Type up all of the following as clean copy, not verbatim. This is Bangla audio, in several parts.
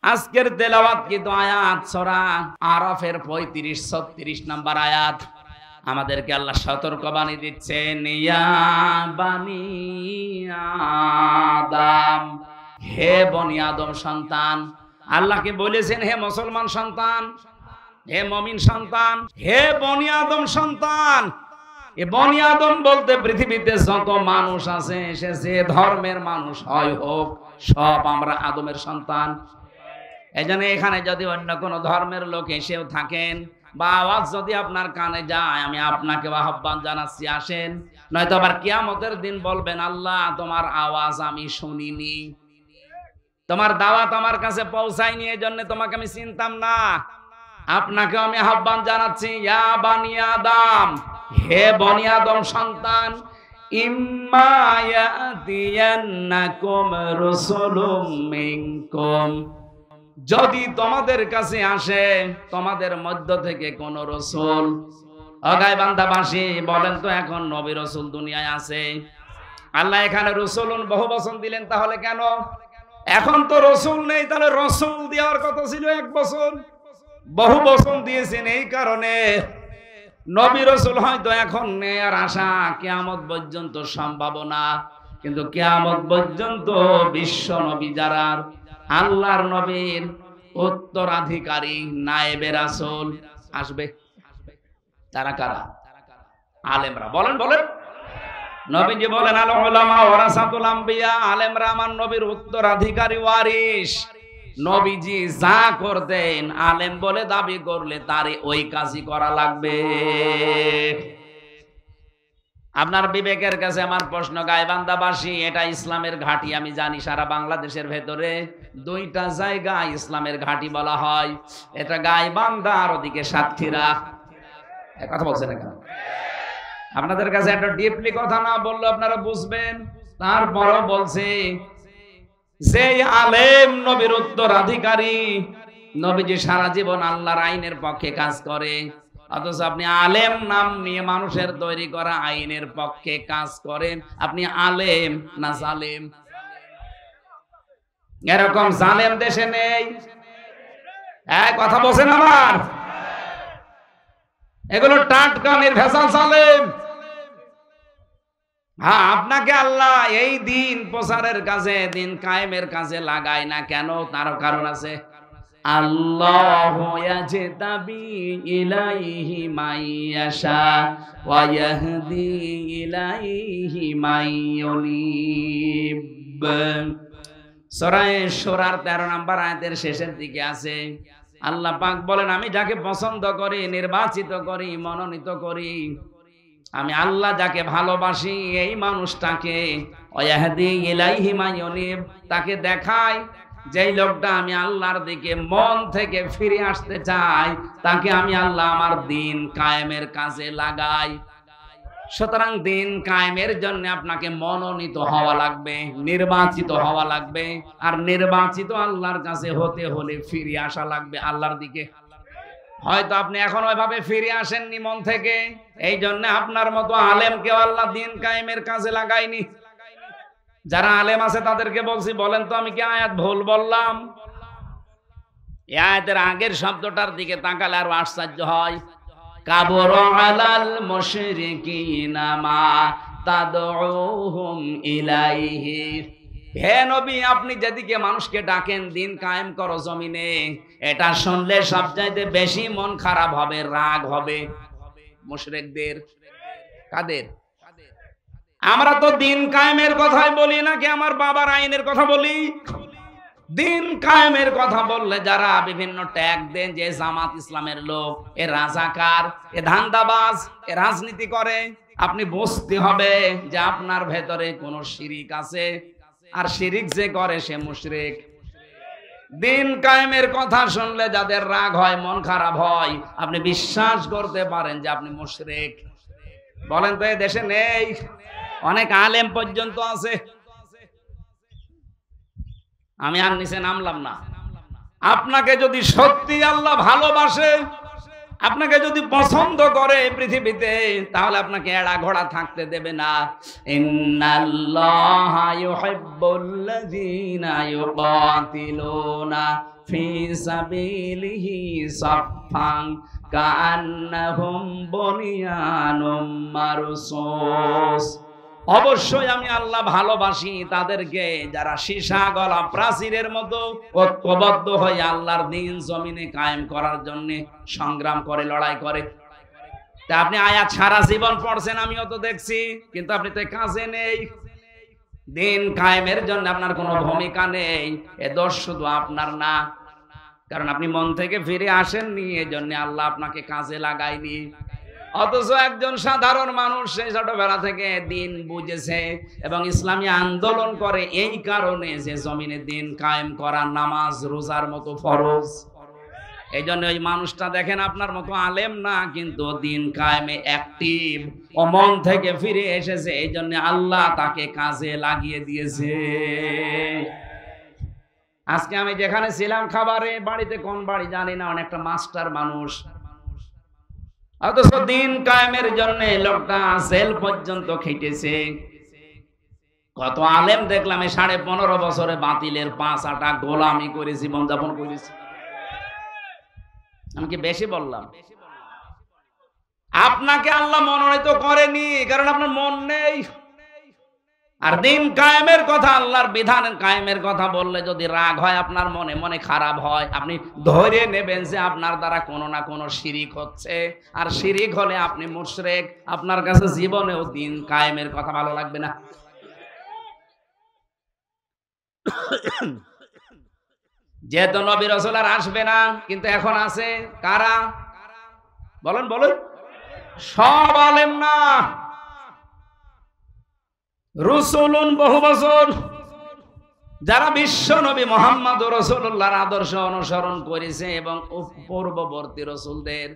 আজকের তেলাওয়াত কিন্তু আয়াত সূরা আরাফের 35-36 নম্বর আয়াত। আমাদেরকে আল্লাহ সতর্কবাণী দিচ্ছেন, ইয়া বানি আদম, হে বনি আদম সন্তান। আল্লাহকে বলেছেন, হে মুসলমান সন্তান, হে মুমিন সন্তান, হে বনি আদম সন্তান। এ বনি আদম বলতে পৃথিবীতে যত মানুষ আছে, সে যে ধর্মের মানুষ হয় হোক, সব আমরা আদমের সন্তান। এজন্য এখানে যদি অন্য কোনো ধর্মের লোক এসেও থাকেন বা আওয়াজ যদি আপনার কানে যায়, আমি আপনাকে আহ্বান জানাচ্ছি, আসেন। নয়তো আবার কিয়ামতের দিন বলবেন, আল্লাহ তোমার আওয়াজ আমি শুনিনি, তোমার দাওয়াত আমার কাছে পৌঁছায়নি, এজন্য তোমাকে আমি চিনতাম না। আপনাকে আমি আহ্বান জানাচ্ছি, ইয়া বানি আদম, হে বনি আদম সন্তান, ইম্মা ইয়াতিয়ান্নাকুম রাসূলুম মিনকুম, যদি তোমাদের কাছে আসে তোমাদের মধ্য থেকে কোন রাসূল। অগায় বান্দাবাসী বলেন তো, এখন নবী রাসূল দুনিয়ায় আছে? আল্লাহ এখানে রাসূলুন বহু বচন দিলেন, তাহলে কেন? এখন তো রাসূল নেই, তাহলে রাসূল দেওয়ার কথা ছিল এক বচন, বহু বচন দিয়েছেন এই কারণে। নবী রাসূল হয়তো এখন নেই আর আশা কিয়ামত পর্যন্ত সম্ভাবনা, কিন্তু কিয়ামত পর্যন্ত বিশ্ব নবী যারা আল্লাহর নবীর উত্তরাধিকারী নায়েবে রাসূল আসবে, তারা কারা? আলেমরা। বলেন বলেন। নবীজি বলেন, আল উলামা ওয়ারাসাতুল আম্বিয়া, আলেমরা আমার নবীর উত্তরাধিকারী ওয়ারিস। নবীজি যা করতেন আলেম বলে দাবি করলে তারে ওই কাজই করা লাগবে। আপনার বিবেকের কাছে আমার প্রশ্ন, গাইবান্ধাবাসী, এটা ইসলামের ঘাঁটি আমি জানি। সারা বাংলাদেশের ভেতরে দুইটা জায়গা ইসলামের ঘাঁটি বলা হয়, এটা গাইবান্ধা আর ওদিকে সাতক্ষীরা। কথা বলছেন না কেন? আপনাদের কাছে একটা ডিপলি কথা না বললে আপনারা বুঝবেন, তারপরও বলছে যে আলেম নবীর উত্তরাধিকারী। নবীজি সারা জীবন আল্লাহর আইনের পক্ষে কাজ করে, অথচ আপনি আলেম নাম নিয়ে মানুষের তৈরি করা আইনের পক্ষে কাজ করেন। আপনি আলেম না জালেম? এরকম জালেম দেশে নেই। কথা বলছেন আমার? এগুলো টাটকা নির্ভেজাল জালেম। হ্যাঁ, আপনাকে আল্লাহ এই দিন প্রচারের কাজে, দিন কায়েমের কাজে লাগায় না কেন? তারও কারণ আছে। আল্লাহু ইয়াজতাবি ইলাইহি মাইয়াশা ওয়া ইয়াহদি ইলাইহি মাইয়ুনিব। সূরা শুরার 13 নম্বর আয়াতের শেষের দিকে আছে, আল্লাহ পাক বলেন, আমি যাকে পছন্দ করি, নির্বাচিত করি, মনোনীত করি, আমি আল্লাহ যাকে ভালোবাসি এই মানুষটাকে ওয়াহদি ইলাইহি মাইয়ুনিব, তাকে দেখাই যেই লোকটা আমি আল্লাহর দিকে মন থেকে ফিরে আসতে চাই, তাকে আমি আল্লাহ আমার দিন কায়েমের কাজে লাগাই। সুতরাং দিন কায়েমের জন্য আপনাকে মনোনীত হওয়া লাগবে, নির্বাচিত হওয়া লাগবে, আর নির্বাচিত আল্লাহর কাছে হতে হলে ফিরে আসা লাগবে আল্লাহর দিকে। হয়তো আপনি এখন ওইভাবে ফিরে আসেননি মন থেকে, এই জন্য আপনার মতো আলেমকেও আল্লাহ দিন কায়েমের কাজে লাগায়নি। যারা আলেম আছে তাদেরকে বলছি, বলেন তো আমি কি আয়াত ভুল বললাম? এই আয়াতের আগের শব্দটার দিকে তাকালে আরো আশ্চর্য হয়। কাবুরা আলাল মুশরিকিনা মা তাদউহুম ইলাইহি। হে নবী, আপনি যেদিকে মানুষকে ডাকেন দিন কায়েম করো জমিনে, এটা শুনলে সবচাইতে বেশি মন খারাপ হবে, রাগ হবে মুশরিকদের। কাদের? আমরা তো দিন কায়েমের কথাই বলি নাকি আমার বাবার আইনের কথা বলি? দিন কায়েমের কথা বললে যারা বিভিন্ন ট্যাগ দেন যে জামাত ইসলামের লোক, এ রাজাকার, এ ধান্দাবাজ, এ রাজনীতি করে, আপনি বুঝতে হবে যে আপনার ভেতরে কোন শিরিক আছে, আর শিরিক যে করে সে মুশরিক। দিন কায়েমের কথা শুনলে যাদের রাগ হয়, মন খারাপ হয়, আপনি বিশ্বাস করতে পারেন যে আপনি মুশরিক। বলেন তো, এ দেশে নেই? অনেক আলেম পর্যন্ত আছে। আমি আর নিচে নামলাম না। আপনাকে যদি সত্যি আল্লাহ ভালোবাসে, আপনাকে যদি পছন্দ করে পৃথিবীতে, তাহলে আপনাকে এড়া ঘোড়া থাকতে দেবে না। ইন্নাল্লাহা ইউহিব্বুল্লাযীনা ইউকাতিলুনা ফি সাবিলিহি সাফফান কাআন্নাহুম বুনিয়ানুম মারসুস। অবশ্যই আমি আল্লাহ ভালোবাসি তাদেরকে যারা সীসা গলা প্রাচীরের মতো ঐক্যবদ্ধ হয়ে আল্লাহর দ্বীন জমিনে কায়েম করার জন্য সংগ্রাম করে, লড়াই করে। তা আপনি আয়াত সারা জীবন পড়ছেন, আমিও তো দেখছি, কিন্তু আপনি তো কাজে নেই। দ্বীন কায়েমের জন্য আপনার কোনো ভূমিকা নেই। এ দোষ শুধু আপনার না, কারণ আপনি মন থেকে ফিরে আসেননি, এজন্য আল্লাহ আপনাকে কাজে লাগায়নি। অথচ একজন সাধারণ মানুষ সেই ছোটবেলা থেকে দিন বুঝেছে এবং ইসলামী আন্দোলন করে এই কারণে যে জমিনে দিন কায়েম করা নামাজ রোজার মতো ফরজ। এই জন্য ওই মানুষটা দেখেন আপনার মতো আলেম না, কিন্তু দিন কায়েমে অ্যাক্টিভ, ও মন থেকে ফিরে এসেছে, এই জন্য আল্লাহ তাকে কাজে লাগিয়ে দিয়েছে। আজকে আমি যেখানে ছিলাম খাবারে বাড়িতে, কোন বাড়ি জানি না, অনেকটা মাস্টার মানুষ, অথচ দিন কায়েমের জন্য লোকটা জেল পর্যন্ত খেটেছে। কত আলেম দেখলাম 15.5 বছরে বাতিলের 5 আটা গোলামি করে জীবন যাপন করেছে। আমি কি বেশি বললাম? আপনাকে আল্লাহ মনোনীত করেনি, কারণ আপনার মন নেই। আর দিন কায়েমের কথা, আল্লাহর বিধান কায়েমের কথা বললে যদি রাগ হয় আপনার মনে, মনে খারাপ হয়, আপনি ধরে নেবেন যে আপনার দ্বারা কোনো না কোনো শিরিক হচ্ছে, আর শিরিক হলে আপনি মুশরিক। আপনার কাছে জীবনেও দিন কায়েমের কথা ভালো লাগবে না। যেহেতু নবী রাসূল আর আসবে না, কিন্তু এখন আছে কারা? বলেন বলেন। সব আলেম না, রসুলুন বহু বছর যারা বিশ্ব নবী মুহাম্মদ রাসূলুল্লাহর আদর্শ অনুসরণ করেছে এবং পূর্ববর্তী রাসূলদের।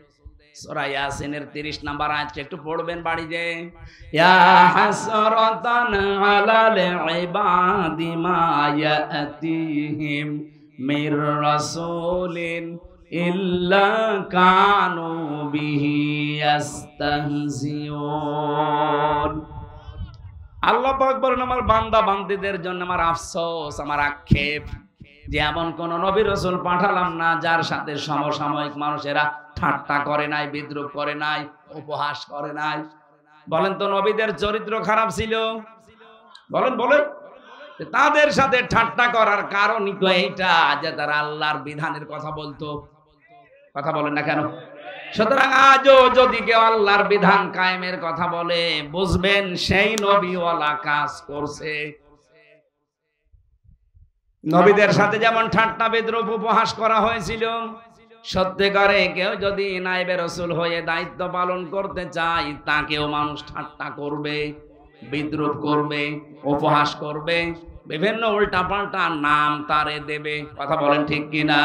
সূরা ইয়াসিনের 30 নম্বর আয়াতটা একটু পড়বেন বাড়িতে। ইয়া হাসরাতান আলাল ইবাদি মা ইয়াতিহিম মির রাসূলিন ইল্লা কানু বিহি ইস্তাহজিউন। আল্লাহ পাক বলেন, আমার বান্দা বান্দীদের জন্য আমার আফসোস, আমার আক্ষেপ, যে এমন কোন নবী রাসূল পাঠালাম না যার সাথে সমসাময়িক মানুষেরা ঠাট্টা করে নাই, বিদ্রুপ করে নাই, উপহাস করে নাই। বলেন তো নবীদের চরিত্র খারাপ ছিল? বলেন বলেন। তাদের সাথে ঠাট্টা করার কারণই তো এইটা যে তারা আল্লাহর বিধানের কথা বলতো। কথা বলেন না কেন? সুতরাং আজও যদি কেউ আল্লাহর বিধান কায়েমের কথা বলে, বুঝবেন সেই নবীওয়ালা কাজ করছে। নবীদের সাথে যেমন ঠাট্টা বিদ্রুপ উপহাস করা হয়েছিল, সত্যিকারে কেউ যদি নায়েবে রাসূল হয়ে দায়িত্ব পালন করতে চায়, তাকেও মানুষ ঠাট্টা করবে, বিদ্রুপ করবে, উপহাস করবে, বিভিন্ন উল্টাপাল্টা নাম তারে দেবে। কথা বলেন ঠিক কিনা?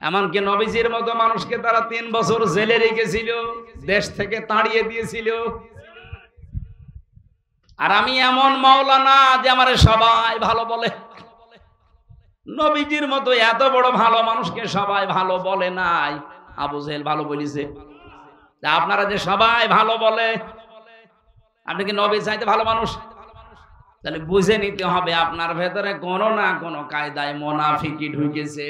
এমনকি নবীজির মতো মানুষকে তারা 3 বছর জেলে রেখেছিল, দেশ থেকে তাড়িয়ে দিয়েছিল। আর আমি এমন মাওলানা যে আমারে সবাই ভালো বলে। নবীজির মতো এত বড় ভালো মানুষকে সবাই ভালো বলে নাই, আবু জেহেল ভালো বলেছে। আপনারা যে সবাই ভালো বলে, আপনি কি নবী চাইতে ভালো মানুষ? তাহলে বুঝে নিতে হবে আপনার ভেতরে কোনো না কোনো কায়দায় মুনাফিকি ঢুকেছে।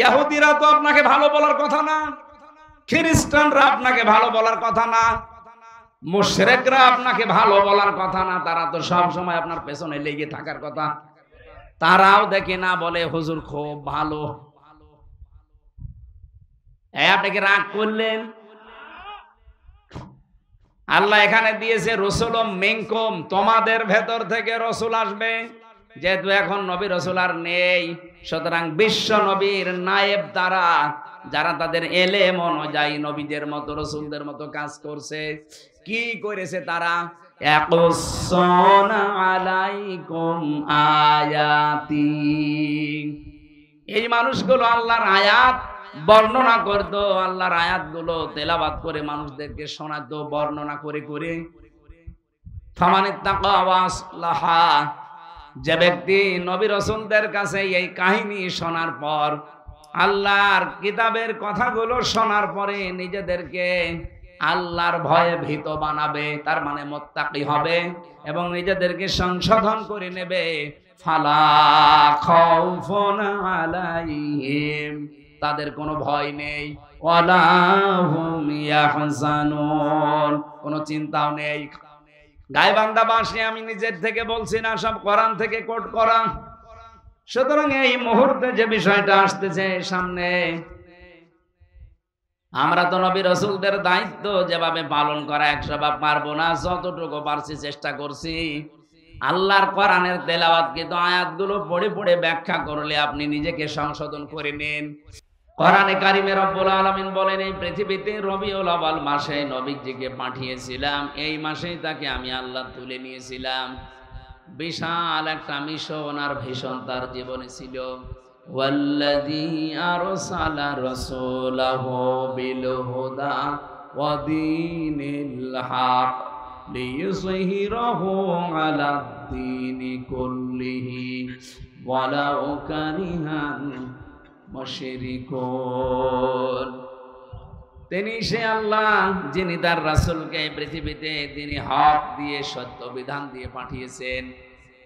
ইহুদিরা তো আপনাকে ভালো বলার কথা না, খ্রিস্টানরা আপনাকে ভালো বলার কথা না, মুশরিকরা আপনাকে ভালো বলার কথা না। তারা তো সব সময় আপনার পেছনে লেগে থাকার কথা। তারাও দেখে না, বলে হুজুর খুব ভালো। আপনি কি রাগ করলেন? আল্লাহ এখানে দিয়েছে রসুলুম মিনকুম, তোমাদের ভেতর থেকে রসুল আসবে। যেহেতু এখন নবী রসুল আর নেই, সুতরাং বিশ্ব নবীর নায়েব তারা, যারা তাদের এলেম অনুযায়ী নবীদের মতো রসুলদের মতো কাজ করছে। কি করেছে তারা? ইয়াকুসুনা আলাইকুম আয়াতি, এই মানুষগুলো আল্লাহর আয়াত বর্ণনা করতো, আল্লাহর আয়াতগুলো তেলাওয়াত করে মানুষদেরকে শোনাতো, বর্ণনা করে করে। ফামানিত্তাকা ওয়া আসলাহা, যে ব্যক্তি নবী রাসূলদের কাছে এই কাহিনী শোনার পর আল্লাহর কিতাবের কথাগুলো শোনার পরে নিজেদেরকে আল্লাহর ভয়ে ভীত বানাবে, তার মানে মুত্তাকি হবে এবং নিজেদেরকে সংশোধন করে নেবে। ফালা খাউফুন আলাইহিম, তাদের কোনো ভয় নেই। ওয়ালা হুম ইয়াহজানুন, কোনো চিন্তাও নেই। গায়বান্ধা ভাষায় আমি নিজের থেকে বলছি না, সব কোরআন থেকে কোট করা। সুতরাং এই মুহূর্তে যে বিষয়টা আসতেছে সামনে, আমরা তো নবী রাসূলদের দায়িত্ব যেভাবে পালন করা 100 ভাগ পারবো না, যতটুকু পারছি চেষ্টা করছি। আল্লাহর কোরআনের তেলাওয়াতকৃত আয়াতগুলো পড়ে পড়ে ব্যাখ্যা করলে আপনি নিজেকে সংশোধন করে নিন। কোরআনে কারিমে রব্বুল আলামিন বলেন, এই পৃথিবীতে রবিউল আউয়াল মাসে নবীজিকে পাঠিয়েছিলাম, এই মাসেই তাকে আমি আল্লাহ তুলে নিয়েছিলাম। বিশাল একটা মিশন আর ভীষণ তার জীবনে ছিল। ওয়াল্লাযী আরসালা রাসূলাহু বিল হুদা ওয়া দীনিল হক লিইয়ুযহিরাহু আলাদ দীনি কুল্লিহি ওয়ালাউ কারিহাল মুশরিকুন। তিনি সে আল্লাহ যিনি তার রাসূলকে পৃথিবীতে তিনি হক দিয়ে সত্য বিধান দিয়ে পাঠিয়েছেন।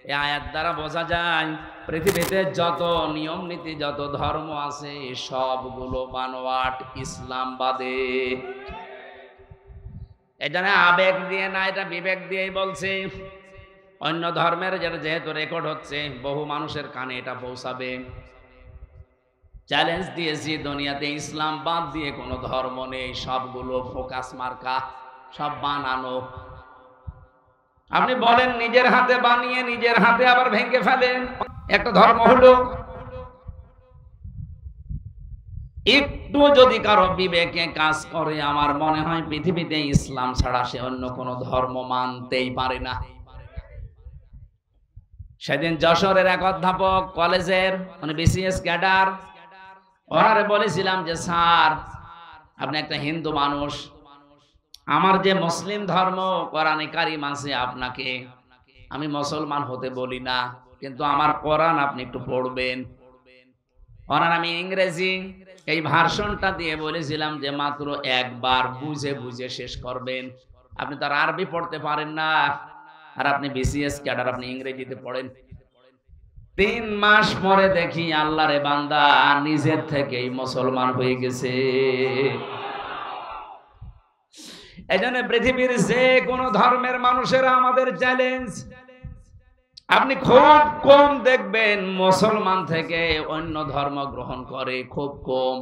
এই আয়াত দ্বারা বোঝা যায় পৃথিবীতে যত নিয়ম নীতি যত ধর্ম আছে সবগুলো বানোয়াট, ইসলাম বাদে। এটা আবেগ দিয়ে না, এটা বিবেক দিয়েই বলছে। অন্য ধর্মের যেহেতু রেকর্ড হচ্ছে, বহু মানুষের কানে এটা পৌঁছাবে। চ্যালেঞ্জ দিয়েছি, দুনিয়াতে ইসলাম বাদ দিয়ে কোনো ধর্ম নেই, সবগুলো ফোকাস মার্কা, সব বানানো। আপনি বলেন নিজের হাতে বানিয়ে নিজের হাতে আবার ভেঙে ফেলেন, একটা ধর্ম হলো। একটু যদি কারো বিবেকে কাজ করে, আমার মনে হয় পৃথিবীতে ইসলাম ছাড়া সে অন্য কোনো ধর্ম মানতেই পারে না। সেদিন যশোরের এক অধ্যাপক কলেজের, মানে বিসিএস ক্যাডার, ওনারে বলেছিলাম যে স্যার আপনি একটা হিন্দু মানুষ, আমার যে মুসলিম ধর্ম কোরআনে কারিম আছে, আপনাকে আমি মুসলমান হতে বলি না, কিন্তু আমার কোরআন আপনি একটু পড়বেন। ওনার আমি ইংরেজি এই ভার্সনটা দিয়ে বলেছিলাম যে মাত্র একবার বুঝে বুঝে শেষ করবেন। আপনি তো আর আরবি পড়তে পারেন না, আর আপনি বিসিএস ক্যাডার, আপনি ইংরেজিতে পড়েন। 3 মাস পরে দেখি আল্লাহরে বান্দা নিজের থেকেই মুসলমান হয়ে গেছে। এজন্য পৃথিবীর যে কোনো ধর্মের মানুষেরা আমাদের চ্যালেঞ্জ। আপনি খুব কম দেখবেন মুসলমান থেকে অন্য ধর্ম গ্রহণ করে, খুব কম,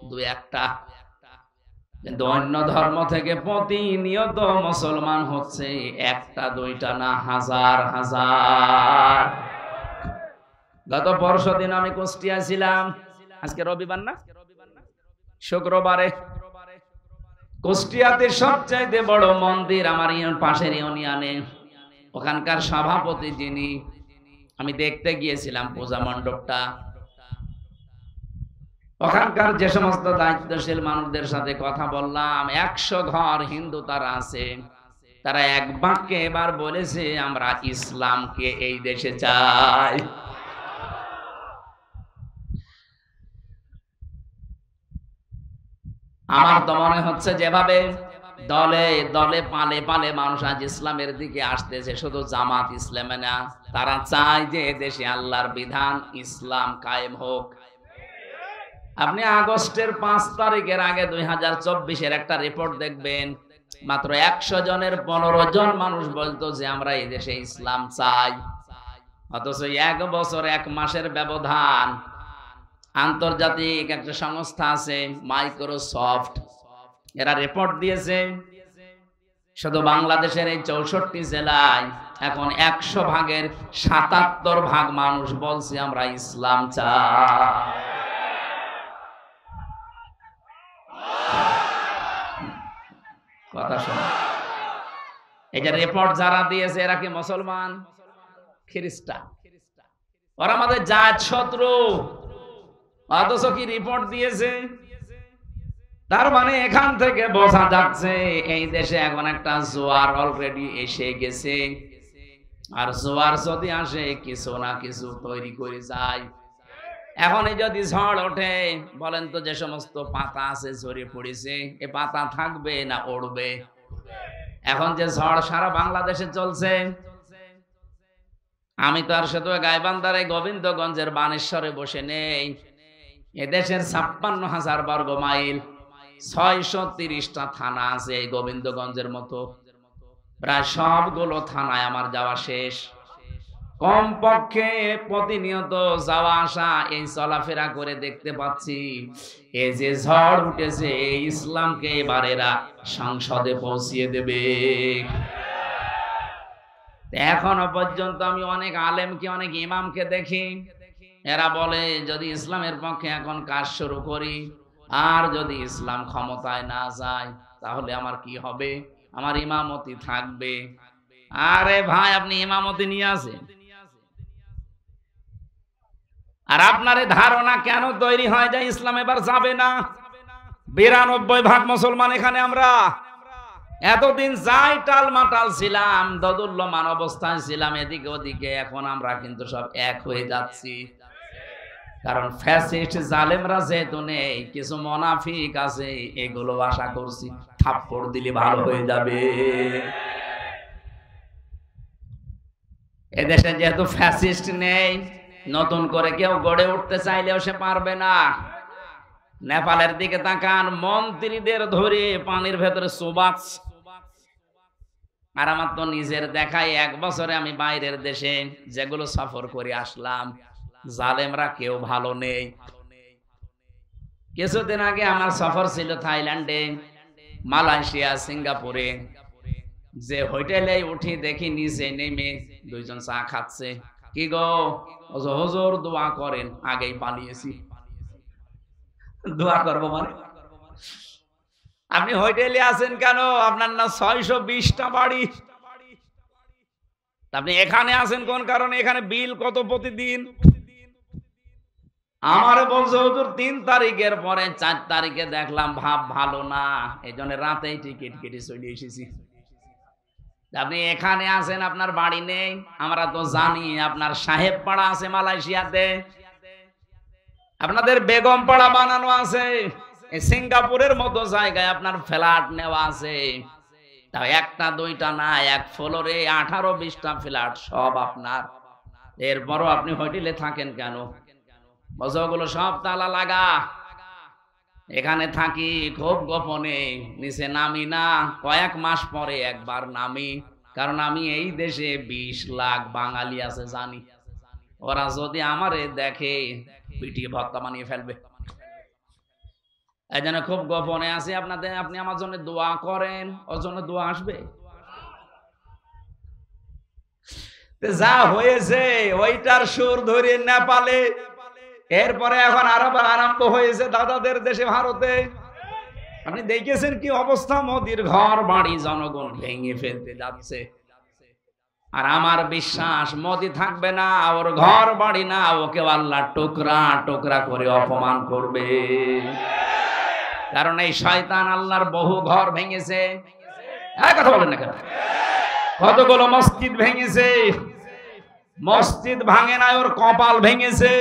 2-1টা। কিন্তু অন্য ধর্ম থেকে প্রতিনিয়ত মুসলমান হচ্ছে 1টা 2টা না, হাজার হাজার। গত পরশুদিন আমি কুষ্টিয়া ছিলাম, আজকে রবিবার না, শুক্রবারে কুষ্টিয়াতে সবচাইতে বড় মন্দির আমার পাশের ইউনিয়নে, ওখানকার সভাপতি যিনি, আমি দেখতে গিয়েছিলাম পূজা মণ্ডপটা। ওখানকার যে সমস্ত দায়িত্বশীল মানুষদের সাথে কথা বললাম, 100 ঘর হিন্দু তারা আছে, তারা এক বাক্যে এবার বলেছে আমরা ইসলামকে এই দেশে চাই। আমার তো মনে হচ্ছে যেভাবে দলে দলে পালে পালে মানুষ আজ ইসলামের দিকে আসতেছে, শুধু জামাত ইসলামে না, তারা চায় যে দেশে আল্লাহর বিধান ইসলাম কায়েম হোক। আপনি আগস্টের 5 তারিখের আগে 2024-এর একটা রিপোর্ট দেখবেন, মাত্র 100 জনের 15 জন মানুষ বলতো যে আমরা এই দেশে ইসলাম চাই। অথচ 1 বছর 1 মাসের ব্যবধান, আন্তর্জাতিক একটা সংস্থা আছে মাইক্রোসফট, এরা রিপোর্ট দিয়েছে শুধু বাংলাদেশের এই 64 জেলায় এখন 100 ভাগের 77 ভাগ মানুষ বলছে আমরা ইসলাম চাই। কথা শোনো, এই যে রিপোর্ট যারা দিয়েছে এরা কি মুসলমান? খ্রিস্টান। ওরা আমাদের জাত শত্রু, অথচ কি রিপোর্ট দিয়েছে। তার মানে এখান থেকে বোঝা যাচ্ছে এই দেশে এখন একটা জোয়ার অলরেডি এসে গেছে, আর জোয়ার যদি আসে কিছু না কিছু তৈরি করে যায়। এখনই যদি ঝড় ওঠে, বলেন তো যে সমস্ত পাতা আছে ঝরে পড়েছে, এ পাতা থাকবে না উড়বে? এখন যে ঝড় সারা বাংলাদেশে চলছে, আমি তো আর শুধু গাইবান্ধার এই গোবিন্দগঞ্জের বানেশ্বরে বসে নেই। এদেশের 56,000 বর্গ মাইল, 630টা থানা আছে এই গোবিন্দগঞ্জের মতো। প্রায় সবগুলো থানায় আমার যাওয়া শেষ। কমপক্ষে প্রতিনিয়ত যাওয়া আসা, এই চলাফেরা করে দেখতে পাচ্ছি এই যে ঝড় উঠেছে, এই ইসলামকে এবার এরা সংসদে পৌঁছিয়ে দেবে। এখনো পর্যন্ত আমি অনেক আলেমকে, অনেক ইমামকে দেখি, এরা বলে যদি ইসলামের পক্ষে এখন কাজ শুরু করি, আর যদি ইসলাম ক্ষমতায় না যায় তাহলে আমার কি হবে? আমার ইমামতি থাকবে। আরে ভাই, আপনি ইমামতি নিয়ে আসেন, আর আপনার ধারণা কেন তৈরি হয় যে ইসলাম এবার যাবে না? 92% মুসলমান এখানে। আমরা এতদিন যাই টালমাটাল ছিলাম, দোদুল্যমান অবস্থায় ছিলাম এদিকে ওদিকে, এখন আমরা কিন্তু সব এক হয়ে যাচ্ছি। কারণ ফ্যাসিস্ট জালেমরা যেহেতু নেই, কিছু মুনাফিক আছে, এগুলো আশা করছি থাপ্পড় দিলে ভালো হয়ে যাবে। এদেশে যেহেতু ফ্যাসিস্ট নেই, নতুন করে কেউ গড়ে উঠতে চাইলেও সে পারবে না। নেপালের দিকে তাকান, মন্ত্রীদের ধরে পানির ভেতরে চোবাচ। আর আমার তো নিজের দেখাই, 1 বছরে আমি বাইরের দেশে যেগুলো সফর করে আসলাম, জালেমরা কেউ ভালো নেই। কিছুদিন আগে আমার সফর ছিল থাইল্যান্ডে, মালয়েশিয়া, সিঙ্গাপুরে। যে হোটেলে উঠি দেখি নিচে নেমে 2 জন চা খাচ্ছে। কি গো হুজুর, দোয়া করেন। আগেই পালিয়েছি। দোয়া করবো মানে? আপনি হোটেলে আছেন কেন? আপনার না 620টা বাড়ি, আপনি এখানে আছেন কোন কারণে? এখানে বিল কত প্রতিদিন? আমারে বলছে হুজুর 3 তারিখের পরে 4 তারিখে দেখলাম ভাব ভালো না, এই জন্য রাতেই টিকিট কেটে চলে এসেছি। আপনি এখানে আছেন, আপনার বাড়ি নেই। আমরা তো জানি আপনার সাহেব পাড়া আছে মালয়েশিয়াতে, আপনাদের বেগম পাড়া বানানো আছে, এই সিঙ্গাপুরের মতো জায়গায় আপনার ফ্ল্যাট নেওয়া আছে। তাও 1টা 2টা না, 1 ফ্লোরে 18-20টা ফ্ল্যাট সব আপনার। এরপরও আপনি হোটেলে থাকেন কেন? বছরগুলো সব তালা লাগা। এখানে থাকি খুব গোপনে, নিচে নামি না। কয়েক মাস পরে একবার নামি, কারণ আমি এই দেশে 20 লাখ বাঙালি আছে জানি। ওরা যদি আমারে দেখে পিটিয়ে ভর্তা বানিয়ে ফেলবে। এই জন্য খুব গোপনে আছি। আপনি আমার জন্য দোয়া করেন, ওর জন্য দোয়া আসবে। যা হয়েছে ওইটার সুর ধরে নেপালে, এরপরে এখন আরম্ভ হয়েছে দাদাদের দেশে ভারতে। আপনি দেখেছেন কি অবস্থা? মোদির ঘর বাড়ি জনগণ ভেঙে ফেলতে যাচ্ছে। আর আমার বিশ্বাস মোদি থাকবে না, ওর ঘর বাড়ি না, ওকে আল্লাহ টুকরা টুকরা করে অপমান করবে। কারণ এই শয়তান আল্লাহর বহু ঘর ভেঙেছে। কথা বলেন না কেন? কতগুলো মসজিদ ভেঙেছে। মসজিদ ভাঙে না, ওর কপাল ভেঙেছে।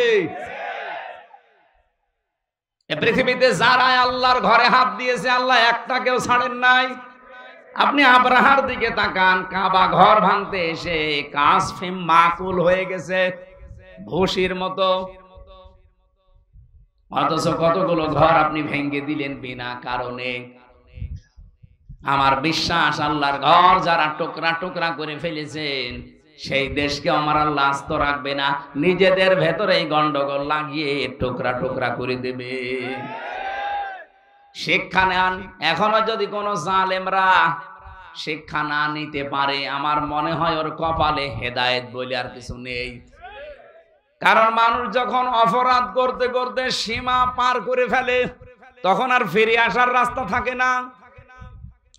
পৃথিবীতে যারা আল্লাহর ঘরে হাত দিয়েছে, আল্লাহ একটাকেও ছাড়েন নাই। আপনি আব্রাহার দিকে তাকান, কাবা ঘর ভাঙতে এসে কাসফিম মাকুল হয়ে গেছে, ভুসির মতো। অথচ কতগুলো ঘর আপনি ভেঙে দিলেন বিনা কারণে। আমার বিশ্বাস আল্লাহর ঘর যারা টুকরা টুকরা করে ফেলেছেন, সেই দেশকে আমার আল্লাহ আস্ত রাখবে না, নিজেদের ভেতরে গন্ডগোল লাগিয়ে টুকরা টুকরা করে দেবে। শিক্ষা নেন। এখনো যদি কোন জালেমরা শিক্ষা না নিতে পারে, আমার মনে হয় ওর কপালে হেদায়েত বলে আর কিছু নেই। কারণ মানুষ যখন অপরাধ করতে করতে সীমা পার করে ফেলে, তখন আর ফিরে আসার রাস্তা থাকে না।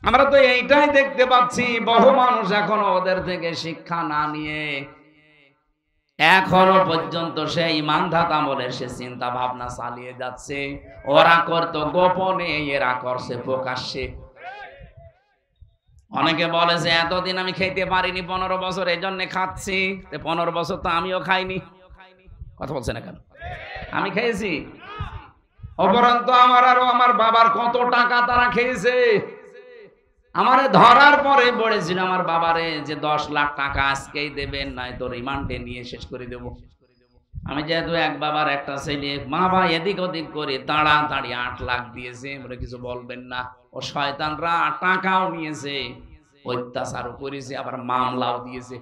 আমরা তো এইটাই দেখতে পাচ্ছি, বহু মানুষ এখনো ওদের থেকে শিক্ষা না নিয়ে এখনো পর্যন্ত সেই ইমানদার আমলের সে চিন্তা ভাবনা চালিয়ে যাচ্ছে। ওরা করতো গোপনে, এরা করছে প্রকাশ্যে। অনেকে বলে যে এতদিন আমি খেতে পারিনি 15 বছর, এই জন্য খাচ্ছি। 15 বছর তো আমিও খাইনি। কথা বলছে না কেন? আমি খেয়েছি? অপরন্ত আমার আরো আমার বাবার কত টাকা তারা খেয়েছে। আমারে ধরার পরে বলেছিল আমার বাবারে যে 10 লাখ টাকা আজকেই দেবেন, নাই তো রিমান্ডে নিয়ে শেষ করে দেব। আমি যেহেতু এক বাবার একটা ছেলে, মা ভাই এদিক ওদিক করে তাড়াতাড়ি 8 লাখ দিয়েছে, বলে কিছু বলবেন না। ও শয়তানরা টাকাও নিয়েছে, অত্যাচারও করেছে, আবার মামলাও দিয়েছে।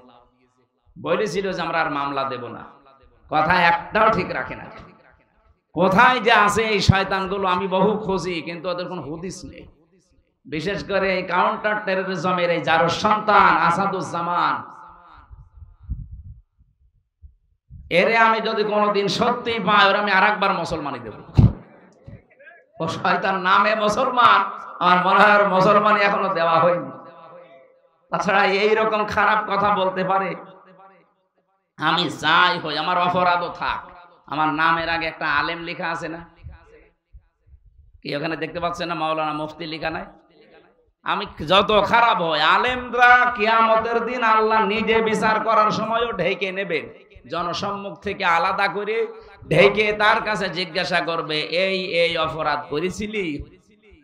বলেছিল যে আমরা আর মামলা দেব না, কথা একটাও ঠিক রাখে না। কোথায় যে আছে এই শয়তানগুলো আমি বহু খুঁজি, কিন্তু ওদের কোনো হুদিস নেই। বিশেষ করে এই কাউন্টার টেররিজমের এই যার সন্তান আসাদুজ্জামান, এরে আমি যদি কোনোদিন সত্যি পাই, ওরা আমি আরেকবার মুসলমানই দেব। ও শয়তান নামে মুসলমান, আমার মনে হয় মুসলমানই এখনো দেওয়া হয়নি। তাছাড়া এইরকম খারাপ কথা বলতে পারে। আমি যাই হই, আমার অপরাধও থাক, আমার নামের আগে একটা আলেম লেখা আছে না? কি ওখানে দেখতে পাচ্ছেন না মাওলানা মুফতি লেখা নাই? আমি যত খারাপ হয়, আলেমরা কিয়ামতের দিন আল্লাহ নিজে বিচার করার সময়ও ঢেকে নেবেন, জনসম্মুখ থেকে আলাদা করে ঢেকে তার কাছে জিজ্ঞাসা করবে, এই এই অপরাধ করেছিলি?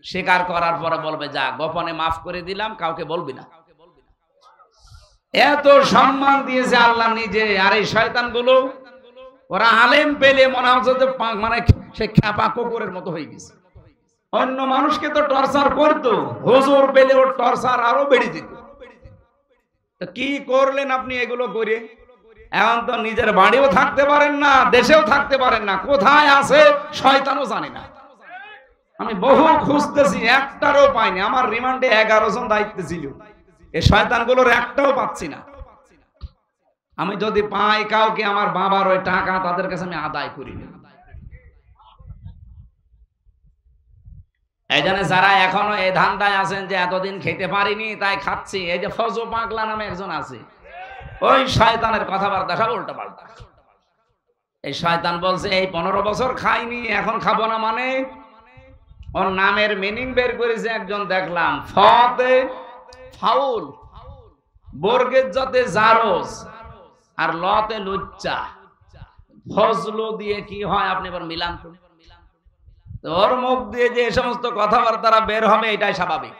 স্বীকার করার পরে বলবে, যা গোপনে মাফ করে দিলাম, কাউকে বলবি না। এত সম্মান দিয়েছে আল্লাহ নিজে। আর এই শয়তানগুলো, ওরা আলেম পেলে মনে হচ্ছে মানে সে খ্যাপা কুকুরের মতো হয়ে গেছে। অন্য মানুষকে তো টর্চার করতো, হুজুর পেলে ওর টর্চার আরো বেড়ে দিত। কি করলেন আপনি এগুলো করে? এখন তো নিজের বাড়িও থাকতে পারেন না, দেশেও থাকতে পারেন না, কোথায় আছে শয়তানও জানি না। আমি বহু খুঁজতেছি, একটারও পাইনি। আমার রিমান্ডে 11 জন দায়িত্বে ছিল, এই শয়তানগুলোর একটাও পাচ্ছি না। আমি যদি পাই কাউকে, আমার বাবার ওই টাকা তাদের কাছে আমি আদায় করি না। এই জন্য যারা এখনো এই ধান্দায় আছেন যে এতদিন খেতে পারিনি তাই খাচ্ছি, এই যে ফজো পাগলা নামে একজন আছে, ওই শয়তানের কথাবার্তা সব উল্টা পাল্টা। এই শয়তান বলছে এই 15 বছর খাইনি, এখন খাবো না। মানে ওর নামের মিনিং বের করেছে একজন, দেখলাম ফতে ফাউল, বর্গের যতে জারজ, আর লতে লুচ্চা, ফজলু দিয়ে কি হয় আপনি এবার মিলান তো। ওর মুখ দিয়ে যে সমস্ত কথাবার্তা বের হবে এটাই স্বাভাবিক।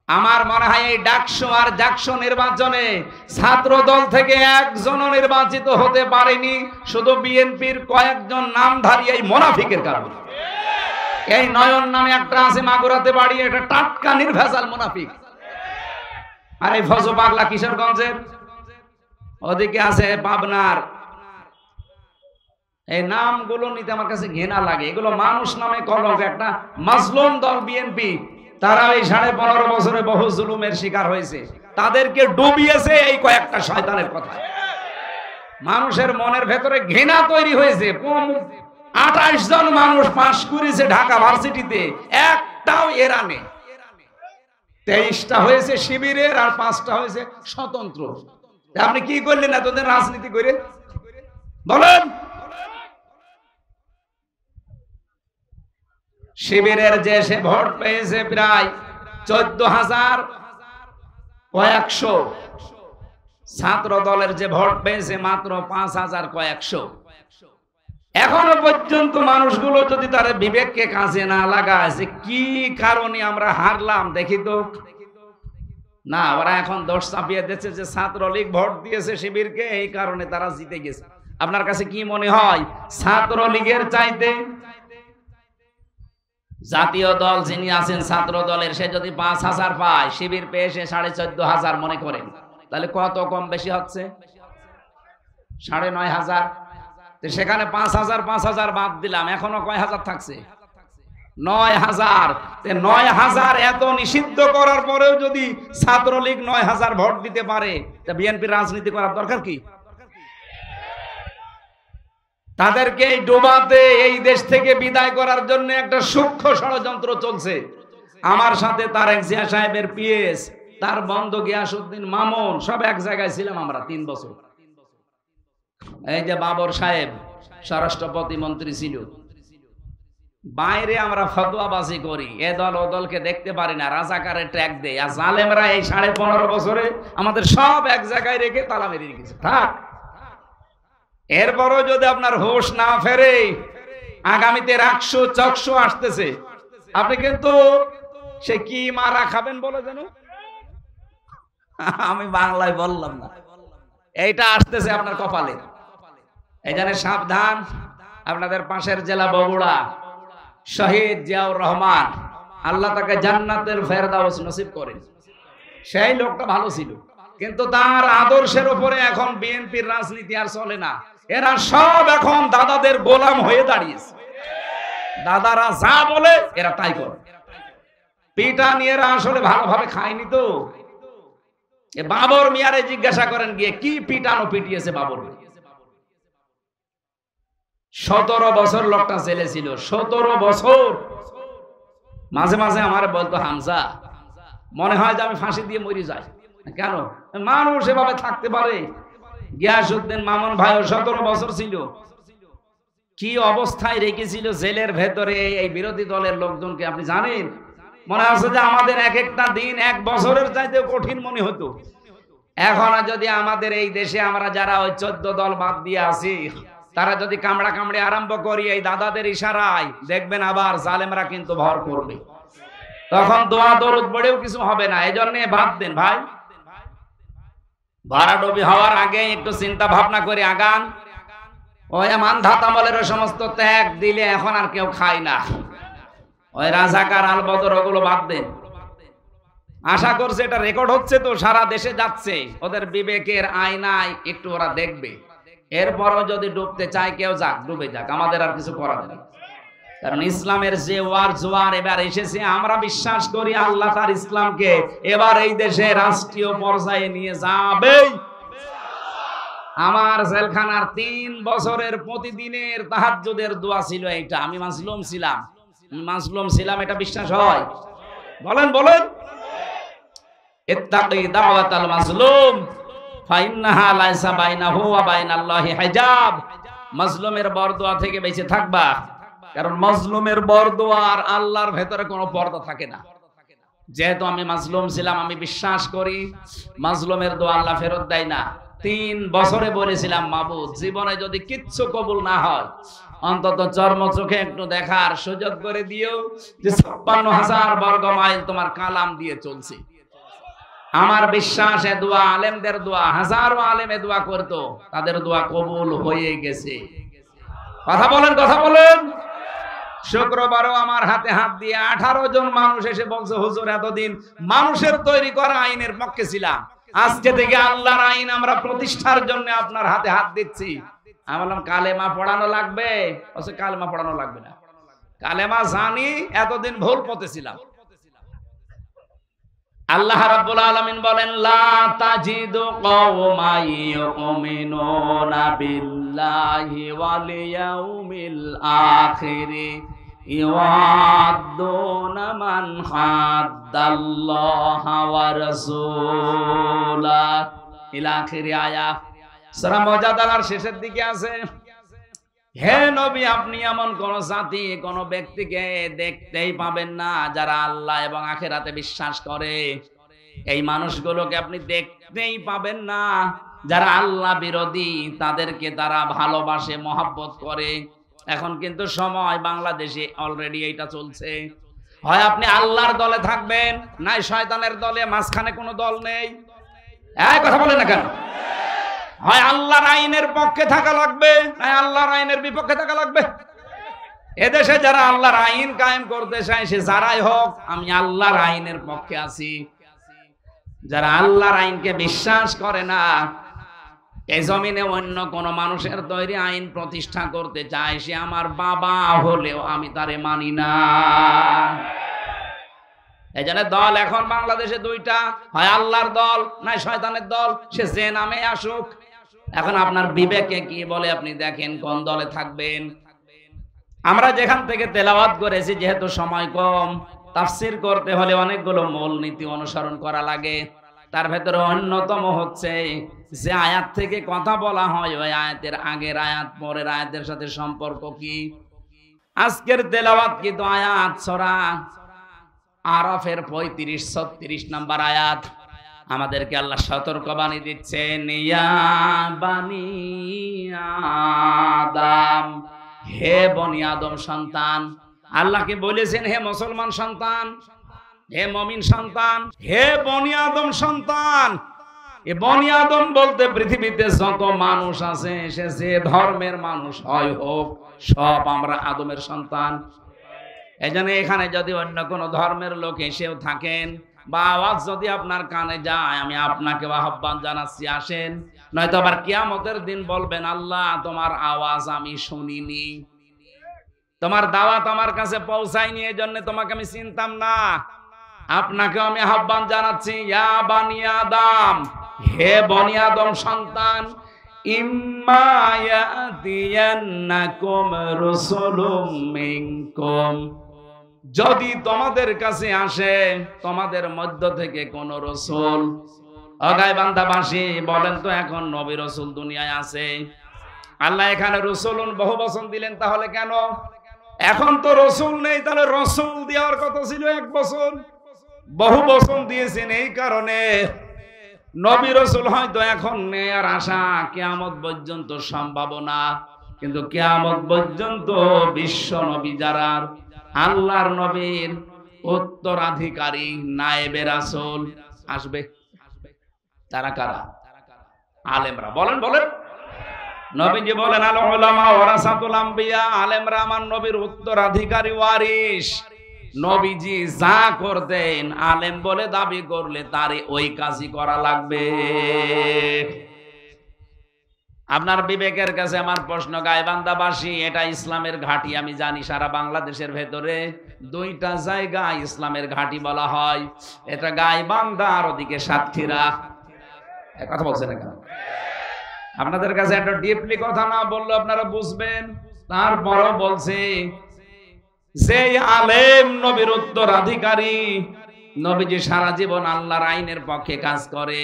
আমার মনে হয় এই ডাকসু আর জাকসু নির্বাচনে ছাত্র দল থেকে একজনও নির্বাচিত হতে পারেনি, শুধু বিএনপির কয়েকজন নামধারী এই মুনাফিকের কারণে। এই নয়ন নামে একটা আছে মাগুরাতে বাড়ি, এটা টাটকা নির্ভেজাল মুনাফিক। আর এই ফজো পাগলা কিশোরগঞ্জের, ওদিকে আছে পাবনার। এই নামগুলো নিতে আমার কাছে ঘৃণা লাগে। এগুলো মানুষ নামে কলঙ্ক। একটা মাজলুম দল বিএনপি, তারা এই 15.5 বছরে বহু জুলুমের শিকার হয়েছে, তাদেরকে ডুবিয়েছে এই কয়েকটা শয়তানের কথা। মানুষের মনের ভেতরে ঘৃণা তৈরি হয়েছে। 28 জন মানুষ পাশ করেছে ঢাকা ভার্সিটিতে, একটাও এরা নেই। 23টা হয়েছে শিবিরের আর 5টা হয়েছে স্বতন্ত্র। আপনি কি করলেন এতদিন রাজনীতি করে বলেন? শিবিরের যে সে ভোট পেয়েছে প্রায় 14,100, ছাত্র দলের যে ভোট পেয়েছে মাত্র 5,000 কয়েকশো। এখনো পর্যন্ত মানুষগুলো যদি তার বিবেককে কাজে না লাগায় যে কি কারণে আমরা হারলাম দেখি তো। না, ওরা এখন দোষ চাপিয়ে দিচ্ছে যে ছাত্রলীগ ভোট দিয়েছে শিবিরকে, এই কারণে তারা জিতে গেছে। আপনার কাছে কি মনে হয় ছাত্রলীগের চাইতে জাতীয় দল যিনি আছেন ছাত্র দলের, সে যদি 5,000 পায়, শিবির পেয়ে সে 14,500 মনে করেন, তাহলে কত কম বেশি হচ্ছে? 9,500। সেখানে 5,000 বাদ দিলাম, এখনো কয় হাজার থাকছে? 9,000। 9,000 এত নিষিদ্ধ করার পরেও যদি ছাত্রলীগ 9,000 ভোট দিতে পারে, তা বিএনপি রাজনীতি করার দরকার কি? তাদেরকে ডোবাতে, এই দেশ থেকে বিদায় করার জন্য একটা সূক্ষ্ম ষড়যন্ত্র চলছে। আমার সাথে তারেক জিয়া সাহেবের পিএস, তার বন্ধু গিয়াসউদ্দিন মামুন, সব এক জায়গায় ছিলাম আমরা 3 বছর। এই যে বাবর সাহেব স্বরাষ্ট্র প্রতিমন্ত্রী ছিল, বাইরে আমরা ফতোয়াবাজি করি, এ দল ও দলকে দেখতে পারি না, রাজাকারে ট্র্যাক দেয়। আর জালেমরা এই 15.5 বছরে আমাদের সব এক জায়গায় রেখে তালা মেরে রেখেছে। থাক, এরপরও যদি আপনার হোশ না ফেরে, আগামীতে রাক্ষস চক্ষু আসতেছে, আপনি কিন্তু সে কি মারা খাবেন বলে যেন, আমি বাংলায় বললাম না, এইটা আসতেছে আপনার কপালে। এই জন্য সাবধান। আপনাদের পাশের জেলা বগুড়া শহীদ জিয়াউর রহমান, আল্লাহ তাকে জান্নাতের ফেরদাউস নসিব করেন। সেই লোকটা ভালো ছিল, কিন্তু তার আদর্শের উপরে এখন বিএনপির রাজনীতি আর চলে না। এরা সব এখন দাদাদের গোলাম হয়ে দাঁড়িয়েছে। দাদারা যা বলে এরা তাই করে। পিটানি এরা আসলে ভালোভাবে খায়নি তো। বাবর মিয়ারে জিজ্ঞাসা করেন গিয়ে, কি পিটানো পিটিয়েছে বাবর। 17 বছর লোকটা জেলে ছিল, 17 বছর। মাঝে মাঝে আমার বলতো, হামজা মনে হয় যে আমি ফাঁসি দিয়ে মরে যাই। কেন? মানুষ এভাবে থাকতে পারে? গিয়াসউদ্দিন মামুন ভাইও 17 বছর ছিল। কি অবস্থায় রেখেছিল জেলের ভেতরে এই বিরোধী দলের লোকজনকে আপনি জানেন? মনে আছে যে আমাদের এক একটা দিন 1 বছরের চাইতে কঠিন মনে হতো। এখন যদি আমাদের এই দেশে আমরা যারা ওই 14 দল বাদ দিয়ে আছি, তারা যদি কামড়া কামড়ে আরম্ভ করি এই দাদাদের ইশারায়, দেখবেন আবার জালেমরা কিন্তু ভর করবে। তখন দোয়া দরুদ পড়েও কিছু হবে না। এই জন্য বাদ দেন ভাই, ভাড়াডবি হওয়ার আগে একটু চিন্তা ভাবনা করে আগান। ওই মানধাত আমলের সমস্ত ত্যাগ দিলে এখন আর কেউ খায় না। ওই রাজাকার আল বদর ওগুলো বাদ দেন। আশা করছে এটা রেকর্ড হচ্ছে তো, সারা দেশে যাচ্ছে, ওদের বিবেকের আয়নায় একটু ওরা দেখবে। এরপরও যদি ডুবতে চায় কেউ যাক, ডুবে যাক, আমাদের আর কিছু করার নেই। কারণ ইসলামের যে ওয়ার জোয়ার এবার এসেছে, আমরা বিশ্বাস করি আল্লাহ তার ইসলামকে এবার এই দেশে রাষ্ট্রীয় পর্যায়ে নিয়ে যাবে। আমার জেলখানার 3 বছরের প্রতিদিনের তাহাজ্জুদের দোয়া ছিল এইটা। আমি মাজলুম ছিলাম, এটা বিশ্বাস হয়? বলেন বলেন। ইত্তাকি দাওয়াতাল মাজলুম ফাইন্নাহা লাইসা বাইনাহু ওয়া বাইনাল্লাহি হিজাব। মাজলুমের বরদোয়া থেকে বেঁচে থাকবা, কারণ মাজলুমের বরদোয়া আর আল্লাহর ভেতরে কোনো পর্দা থাকে না। যেহেতু আমি মাজলুম ছিলাম, আমি বিশ্বাস করি মাজলুমের দোয়া আল্লাহ ফেরত দেয় না। 3 বছরে বলেছিলাম, মাবুদ জীবনে যদি কিচ্ছু কবুল না হয়, অন্তত চর্ম চোখে একটু দেখার সুযোগ করে দিও যে 56,000 বর্গ মাইল তোমার কালাম দিয়ে চলছে। আমার বিশ্বাস এ দোয়া আলেমদের দোয়া, হাজারো আলেমে দোয়া করতো, তাদের দোয়া কবুল হয়ে গেছে। কথা বলেন, কথা বলেন। শুক্রবারও আমার হাতে হাত দিয়ে 18 জন মানুষ এসে বলছে, হুজুর এতদিন মানুষের তৈরি করা আইনের পক্ষে ছিলাম, আজকে থেকে আল্লাহর আইন আমরা প্রতিষ্ঠার জন্য আপনার হাতে হাত দিচ্ছি। আমি বললাম, কালেমা পড়ানো লাগবে? বলছে কালেমা পড়ানো লাগবে না, কালেমা জানি, এতদিন ভুল পথে ছিলাম। আল্লাহ রাব্বুল আলামিন বলেন, লা তাজিদু কওমান ইউমিনুনা বিল্লাহি ওয়াল ইয়াউমিল আখির ইওয়াদুনা মান হাদ্দাল্লাহা ওয়া রাসূলাহু ইলা আখির আয়াত। সূরা মুজাদালার শেষের দিকে আছে, হে নবী আপনি এমন কোন জাতি, কোন ব্যক্তিকে দেখতেই পাবেন না যারা আল্লাহ এবং আখিরাতে বিশ্বাস করে। এই মানুষগুলোকে আপনি দেখতেই পাবেন না যারা আল্লাহ বিরোধী, তাদেরকে তারা ভালোবাসে, মহব্বত করে। এখন কিন্তু সময় বাংলাদেশে অলরেডি এইটা চলছে। হয় আপনি আল্লাহর দলে থাকবেন, নাই শয়তানের দলে, মাঝখানে কোনো দল নেই। এই কথা বলেন না কেন? হয় আল্লাহর আইনের পক্ষে থাকা লাগবে, না আল্লাহর আইনের বিপক্ষে থাকা লাগবে। এদেশে যারা আল্লাহর আইন কায়েম করতে চায়, সে যারাই হোক, আমি আল্লাহর আইনের পক্ষে আছি। যারা আল্লাহর আইনকে বিশ্বাস করে না, এই জমিনে অন্য কোন মানুষের তৈরি আইন প্রতিষ্ঠা করতে চায়, সে আমার বাবা হলেও আমি তারে মানি না। এই জন্য দল এখন বাংলাদেশে 2টা, হয় আল্লাহর দল, না শয়তানের দল, সে যে নামে আসুক। এখন আপনার বিবেকে কি বলে আপনি দেখেন কোন দলে থাকবেন। আমরা যেখান থেকে তেলাওয়াত করেছি, যেহেতু সময় কম, তাফসীর করতে হলে অনেকগুলো মূলনীতি অনুসরণ করা লাগে। তার ভেতরে অন্যতম হচ্ছে যে আয়াত থেকে কথা বলা হয়, ওই আয়াতের আগের আয়াত পরের আয়াতের সাথে সম্পর্ক কি। আজকের তেলাওয়াত কিন্তু আয়াত সূরা আরাফের 35-36 নম্বর আয়াত। আমাদেরকে আল্লাহ সতর্কবাণী দিচ্ছেন, ইয়া বানি আদম, হে বনি আদম সন্তান। আল্লাহকে বলেছেন, হে মুসলমান সন্তান, হে মুমিন সন্তান, হে বনি আদম সন্তান। এ বনি আদম বলতে পৃথিবীতে যত মানুষ আছে, সে যে ধর্মের মানুষ হয় হোক, সব আমরা আদমের সন্তান। এজন্য এখানে যদি অন্য কোনো ধর্মের লোক এসেও থাকেন বা আওয়াজ যদি আপনার কানে যায়, আমি আপনাকে আহ্বান জানাচ্ছি, আসেন। নয়তো আবার কিয়ামতের দিন বলবেন, আল্লাহ তোমার আওয়াজ আমি শুনিনি, তোমার দাওয়াত আমার কাছে পৌঁছায়নি, এজন্য তোমাকে আমি চিনতাম না। আপনাকে আমি আহ্বান জানাচ্ছি, ইয়া বানি আদম, হে বনি আদম সন্তান, ইম্মা ইয়াতিয়ান্নাকুম রাসূলুম মিনকুম, যদি তোমাদের কাছে আসে তোমাদের মধ্য থেকে কোন রাসূল। গায়বান্ধাবাসী বলেন তো, এখন নবী রাসূল দুনিয়ায় আছে? আল্লাহ এখানে রাসূলুন বহু বচন দিলেন, তাহলে কেন? এখন তো রাসূল নেই, তাহলে রাসূল দেওয়ার কথা ছিল এক বচন, বহু বচন দিয়েছেন এই কারণে। নবী রাসূল হয়তো এখন নেই আর আশা কিয়ামত পর্যন্ত সম্ভাবনা, কিন্তু কিয়ামত পর্যন্ত বিশ্ব নবী যারা আল্লাহর নবীর উত্তরাধিকারী নায়েবে রাসূল আসবে, তারা কারা? আলেমরা। বলেন বলেন। নবীজি বলেন, আল উলামা ওয়ারাসাতুল আম্বিয়া, আলেমরা আমার নবীর উত্তরাধিকারী ওয়ারিস। নবীজি যা করতেন আলেম বলে দাবি করলে তারে ওই কাজই করা লাগবে। আপনার বিবেকের কাছে আমার প্রশ্ন, গাইবান্ধাবাসী, এটা ইসলামের ঘাঁটি আমি জানি, সারা বাংলাদেশের ভেতরে দুইটা জায়গা ইসলামের ঘাঁটি বলা হয়, এটা গাইবান্ধা আর ওদিকে সাতক্ষীরা। কথা বলছেন না কেন? আপনাদের কাছে একটা ডিপলি কথা না বললে আপনারা বুঝবেন, তারপরও বলছে যে আলেম নবীর উত্তরাধিকারী। নবীজি সারা জীবন আল্লাহর আইনের পক্ষে কাজ করে,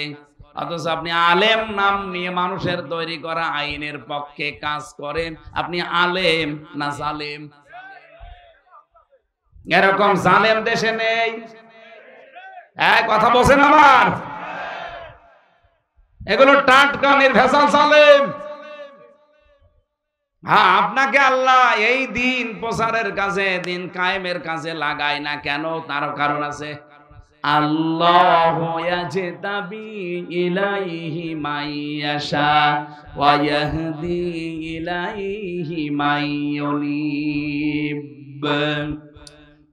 অথচ আপনি আলেম নাম নিয়ে মানুষের তৈরি করা আইনের পক্ষে কাজ করেন। আপনি আলেম না জালেম? এরকম জালেম দেশে নেই। কথা বলছেন আমার? এগুলো টাটকা নির্ভেজাল জালেম। হ্যাঁ, আপনাকে আল্লাহ এই দিন প্রচারের কাজে, দিন কায়েমের কাজে লাগায় না কেন? তারও কারণ আছে। আল্লাহু ইয়াজতাবি ইলাইহি মাইয়াশা ওয়া ইয়াহদি ইলাইহি মাইয়ুনিব।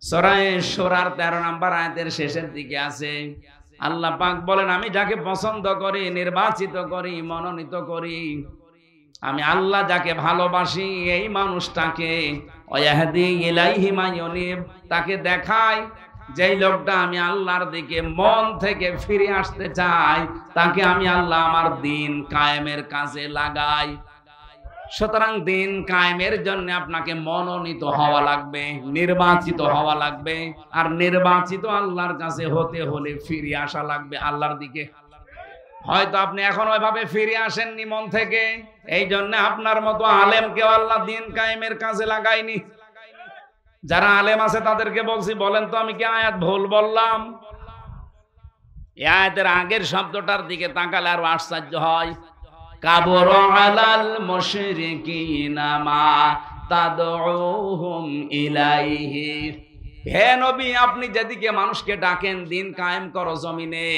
সূরা শুরার 13 নম্বর আয়াতের শেষের দিকে আছে, আল্লাহ পাক বলেন, আমি যাকে পছন্দ করি, নির্বাচিত করি, মনোনীত করি, আমি আল্লাহ যাকে ভালোবাসি এই মানুষটাকে ওয়াহদি ইলাইহি মাইয়ুনিব, তাকে দেখাই যেই লোকটা আমি আল্লাহর দিকে মন থেকে ফিরে আসতে চাই, তাকে আমি আল্লাহ আমার দিন কায়েমের কাজে লাগাই। সুতরাং দিন কায়েমের জন্য আপনাকে মনোনীত হওয়া লাগবে, নির্বাচিত হওয়া লাগবে, আর নির্বাচিত আল্লাহর কাছে হতে হলে ফিরে আসা লাগবে আল্লাহর দিকে। হয়তো আপনি এখন ওইভাবে ফিরে আসেননি মন থেকে, এই জন্য আপনার মতো আলেমকেও আল্লাহ দিন কায়েমের কাজে লাগায়নি। যারা আলেম আছে তাদেরকে বলছি, বলেন তো আমি কি আয়াত ভুল বললাম? এই আয়াতের আগের শব্দটার দিকে তাকালে আরো আশ্চর্য হয়। কাবুরা আলাল মুশরিকিনা মা তাদউহুম ইলাইহি। হে নবী, আপনি যেদিকে মানুষকে ডাকেন দিন কায়েম করো জমিনে,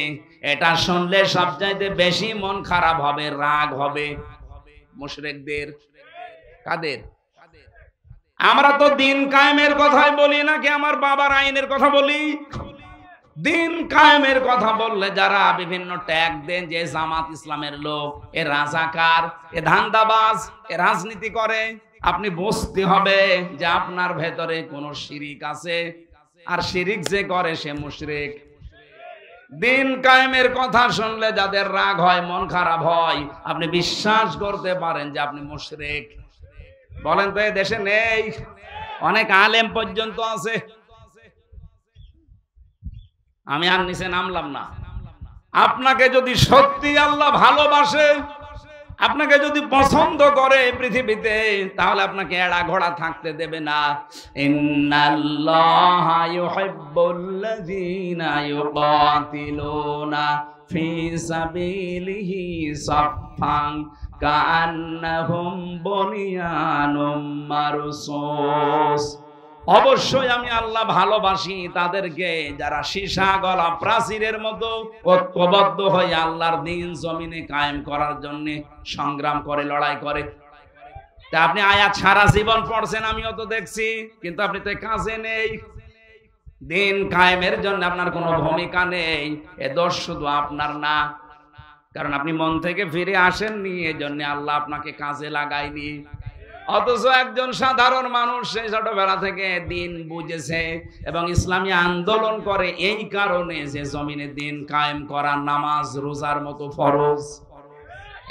এটা শুনলে সবচাইতে বেশি মন খারাপ হবে, রাগ হবে মুশরিকদের। কাদের? আমরা তো দিন কায়েমের কথাই বলি নাকি আমার বাবার আইনের কথা বলি? দিন কায়েমের কথা বললে যারা বিভিন্ন ট্যাগ দেন যে জামাত ইসলামের লোক, এ রাজাকার, এ ধান্দাবাজ, এ রাজনীতি করে, আপনি বুঝতে হবে যে আপনার ভেতরে কোন শিরিক আছে, আর শিরিক যে করে সে মুশরিক। দিন কায়েমের কথা শুনলে যাদের রাগ হয়, মন খারাপ হয়, আপনি বিশ্বাস করতে পারেন যে আপনি মুশরিক। বলেন তো এই দেশে নেই? অনেক আলেম পর্যন্ত আছে। আমি আর নিচে নামলাম না। আপনাকে যদি সত্যি আল্লাহ ভালোবাসে, আপনাকে যদি পছন্দ করে পৃথিবীতে, তাহলে আপনাকে এড়া ঘোড়া থাকতে দেবে না। ইন্নাল্লাহা ইউহিব্বুল্লাযীনা ইউকাতিলুনা ফি সাবিলিহি সাফফান কাআন্নাহুম বুনিয়ানুম মারসুস। অবশ্যই আমি আল্লাহ ভালোবাসি তাদেরকে যারা সীসা গলা প্রাচীরের মতো ঐক্যবদ্ধ হয়ে আল্লাহর দ্বীন জমিনে কায়েম করার জন্য সংগ্রাম করে, লড়াই করে। তা আপনি আয়াত সারা জীবন পড়ছেন, আমিও তো দেখছি, কিন্তু আপনি তো কাজে নেই। দিন কায়েমের জন্য আপনার কোনো ভূমিকা নেই। এ দোষ শুধু আপনার না, কারণ আপনি মন থেকে ফিরে আসেননি, এজন্য আল্লাহ আপনাকে কাজে লাগায়নি। অথচ একজন সাধারণ মানুষ সেই ছোটবেলা থেকে দিন বুঝেছে এবং ইসলামী আন্দোলন করে এই কারণে যে জমিনে দিন কায়েম করা নামাজ রোজার মতো ফরজ।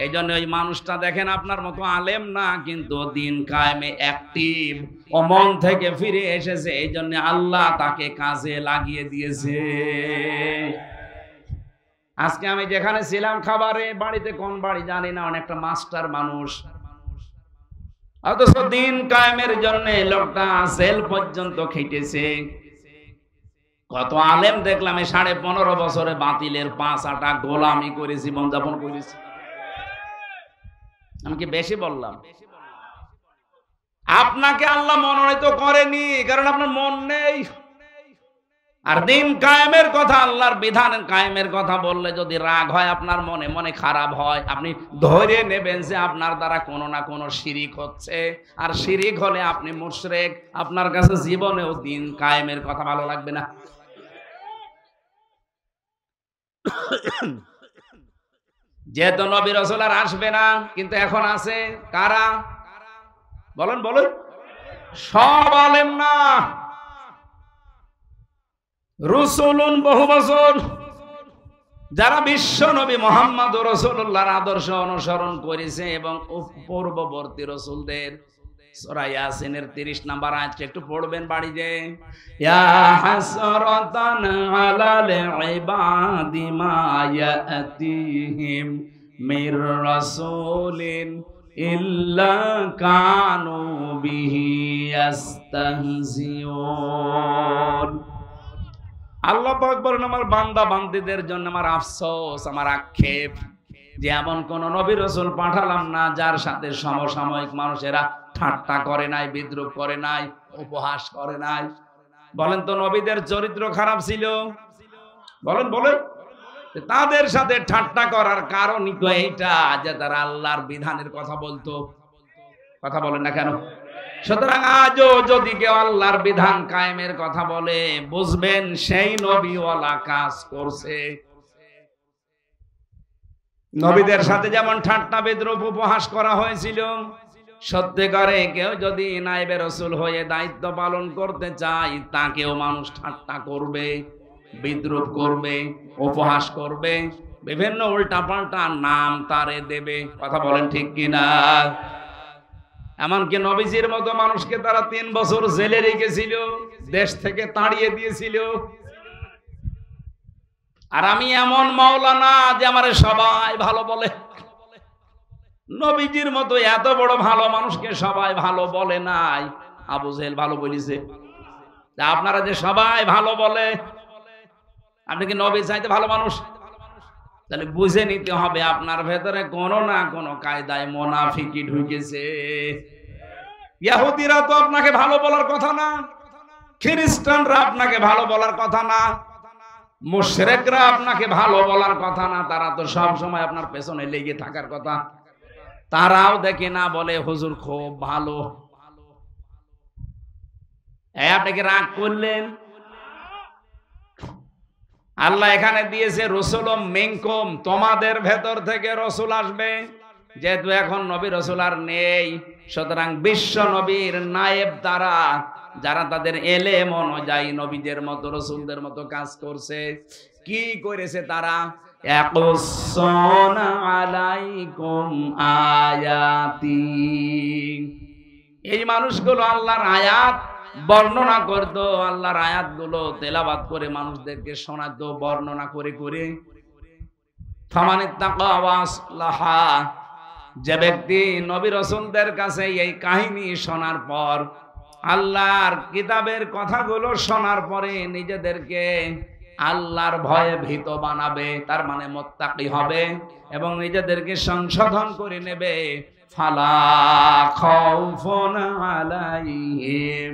এই জন্য ওই মানুষটা দেখেন আপনার মতো আলেম না, কিন্তু দিন কায়েমে অ্যাক্টিভ, ও মন থেকে ফিরে এসেছে, এই জন্য আল্লাহ তাকে কাজে লাগিয়ে দিয়েছে। আজকে আমি যেখানে ছিলাম খাবারে বাড়িতে, কোন বাড়ি জানি না, অনেকটা মাস্টার মানুষ, অথচ দিন কায়েমের জন্য লোকটা জেল পর্যন্ত খেটেছে। কত আলেম দেখলাম এই 15.5 বছরে বাতিলের 5 আটা গোলামি করে জীবন যাপন করেছে। আমি কি বেশি বললাম? আপনাকে আল্লাহ মনোনীত করেনি কারণ আপনার মন নেই। আর দিন কায়েমের কথা, আল্লাহর বিধান কায়েমের কথা বললে যদি রাগ হয় আপনার মনে, মনে খারাপ হয়, আপনি ধরে নেবেন যে আপনার দ্বারা কোনো না কোনো শিরিক হচ্ছে, আর শিরিক হলে আপনি মুশরিক। আপনার কাছে জীবনেও দিন কায়েমের কথা ভালো লাগবে না। যেহেতু নবী রাসূল আর আসবে না, কিন্তু এখন আছে কারা? বলেন বলেন। সব আলেম না, রসুলুন বহু বছর যারা বিশ্ব নবী মুহাম্মদ রাসূলুল্লাহর আদর্শ অনুসরণ করেছে এবং পূর্ববর্তী রাসূলদের। সূরা ইয়াসিনের 30 নম্বর আয়াতটা একটু পড়বেন বাড়ি যে, ইয়া হাসরাতান আলাল ইবাদি মা ইয়াতিহিম মির রাসূলিন ইল্লা কানু বিহি ইস্তাহজিউন। আল্লাহ পাক বলেন, আমার বান্দা বান্দীদের জন্য আমার আফসোস, আমার আক্ষেপ যে এমন কোন নবী রাসূল পাঠালাম না যার সাথে সমসাময়িক মানুষেরা ঠাট্টা করে নাই, বিদ্রুপ করে নাই, উপহাস করে নাই। বলেন তো নবীদের চরিত্র খারাপ ছিল? বলেন বলেন। তাদের সাথে ঠাট্টা করার কারণই তো এইটা যে তারা আল্লাহর বিধানের কথা বলতো। কথা বলেন না কেন? সুতরাং আজও যদি কেউ আল্লাহর বিধান কায়েমের কথা বলে, বুঝবেন সেই নবীওয়ালা কাজ করছে। নবীদের সাথে যেমন ঠাট্টা বিদ্রুপ উপহাস করা হয়েছিল, সত্যিকারে কেউ যদি নায়েবে রাসূল হয়ে দায়িত্ব পালন করতে চায়, তাকেও মানুষ ঠাট্টা করবে, বিদ্রুপ করবে, উপহাস করবে, বিভিন্ন উল্টাপাল্টা নাম তারে দেবে। কথা বলেন ঠিক কিনা? এমনকি নবীজির মতো মানুষকে তারা 3 বছর জেলে রেখেছিল, দেশ থেকে তাড়িয়ে দিয়েছিল। আর আমি এমন মাওলানা যে আমারে সবাই ভালো বলে। নবীজির মতো এত বড় ভালো মানুষকে সবাই ভালো বলে নাই, আবু জেহেল ভালো বলেছে। আপনারা যে সবাই ভালো বলে, আপনি কি নবী চাইতে ভালো মানুষ? তাহলে বুঝে নিতে হবে আপনার ভেতরে কোনো না কোনো কায়দায় মুনাফিকি ঢুকেছে। ইহুদিরা তো আপনাকে ভালো বলার কথা না, খ্রিস্টানরা আপনাকে ভালো বলার কথা না, মুশরিকরা আপনাকে ভালো বলার কথা না। তারা তো সব সময় আপনার পেছনে লেগে থাকার কথা। তারাও দেখে না, বলে হুজুর খুব ভালো। আপনি কি রাগ করলেন? আল্লাহ এখানে দিয়েছে রসুলুম মিনকুম, তোমাদের ভেতর থেকে রসুল আসবে। যেহেতু এখন নবী রসুল আর নেই, সুতরাং বিশ্ব নবীর নায়েব তারা, যারা তাদের এলেম অনুযায়ী নবীদের মতো রসুলদের মতো কাজ করছে। কি করেছে তারা? ইয়াকুসুনা আলাইকুম আয়াতি, এই মানুষগুলো আল্লাহর আয়াত বর্ণনা করতো, আল্লাহর আয়াতগুলো তেলাওয়াত করে মানুষদেরকে শোনাতো, বর্ণনা করে করে। ফামানিত্তাকা ওয়া আসলাহা, যে ব্যক্তি নবী রাসূলদের কাছে এই কাহিনী শোনার পর, আল্লাহর কিতাবের কথাগুলো শোনার পরে নিজেদেরকে আল্লাহর ভয়ে ভীত বানাবে, তার মানে মুত্তাকি হবে এবং নিজেদেরকে সংশোধন করে নেবে। ফালা খাউফুন আলাইহিম,